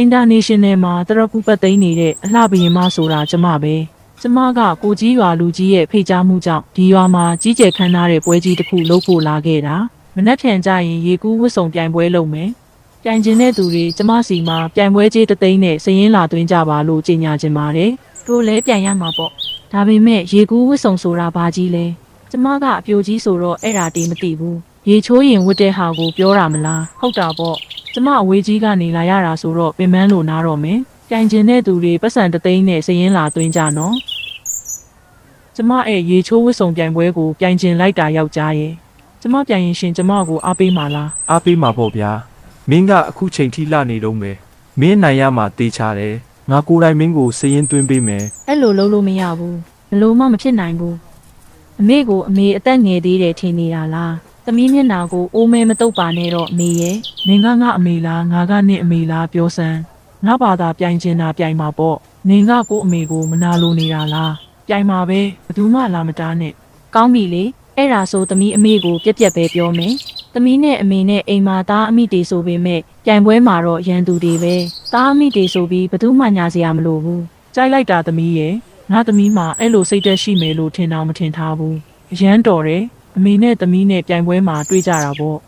International မှာတရခုပတ်သိမ်းနေတဲ့အလှပရင်မဆိုတာကျမပဲကျမကကိုကြီးရွာလူကြီးရဲ့ဖိတ်ကြားမှုကြောင့်ဒီရွာမှာကြီးကျယ်ခမ်းနားတဲ့ပွဲကြီးတစ်ခုလုပ်ဖို့လာခဲ့တာမနှက်ဖြန်ကြရင်ရေကူးဝတ်စုံပြိုင်ပွဲလုပ်မယ်ပြိုင်ကျင်တဲ့သူတွေကျမစီမှာပြိုင်ပွဲကြီးတသိန်းနဲ့စရင်လာသွင်းကြပါလို့ကြေညာခြင်းပါတယ်တို့လည်းပြိုင်ရမှာပေါ့ဒါပေမဲ့ရေကူးဝတ်စုံဆိုတာဘာကြီးလဲကျမကအပြိုကြီးဆိုတော့အဲ့ဒါတေးမသိဘူးရေချိုးရင်ဝတ်တဲ့ဟာကိုပြောတာမလားဟုတ်တာပေါ့ကျမအဝေးကြီးကနေလာရတာဆိုတော့ပင်ပန်းလို့နားတော့မယ်ပြိုင်ကျင်တဲ့သူတွေပတ်စံတသိန်းနဲ့စရင်လာသွင်းကြနော်ကျမရဲ့ရေချိုးဝတ်စုံပြိုင်ပွဲကိုပြိုင်ကျင်လိုက်တာယောက်ျားရဲ့ကျမပြိုင်ရင်ရှင်ကျမကိုအားပေးမှာလားအားပေးမှာပေါ့ဗျာမင်းကအခုချိန်ထိလှနေတော့မယ်မင်းနိုင်ရမှာတေးချတယ်ငါကိုယ်တိုင်မင်းကိုစရင်သွင်းပေးမယ်အဲ့လိုလုပ်လို့မရဘူးဘလို့မှမဖြစ်နိုင်ဘူးအမေကိုအမေအသက်ငယ်သေးတယ်ထင်နေတာလားသမီးမျက်နှာကိုအိုးမဲမတုပ်ပါနဲ့တော့အမေရဲ့နင်ကငါအမေလားငါကနင့်အမေလားပြောစမ်းငါဘာသာပြိုင်ကျင်တာပြိုင်မှာပေါ့နင်ကကိုအမေကိုမနာလိုနေတာလားပြိုင်မှာပဲဘယ်သူမှလာမတားနဲ့ကောင်းပြီလေအဲ့ဒါဆိုသမီးအမေကိုပြက်ပြက်ပဲပြောမယ်သမီးနဲ့အမေနဲ့အိမ်မှာသားအမိတေဆိုပေမဲ့ပြိုင်ပွဲမှာတော့ရန်သူတွေပဲသားအမိတေဆိုပြီးဘယ်သူမှညာစရာမလိုဘူးကြိုက်လိုက်တာသမီးရဲ့ငါသမီးမှာအဲ့လိုစိတ်သက်ရှိမယ်လို့ထင်တော့မထင်ထားဘူးအရန်တော်တယ်အမေနဲ့သမီးနဲ့ပြိုင်ပွဲမှာတွေ့ကြတာပေါ့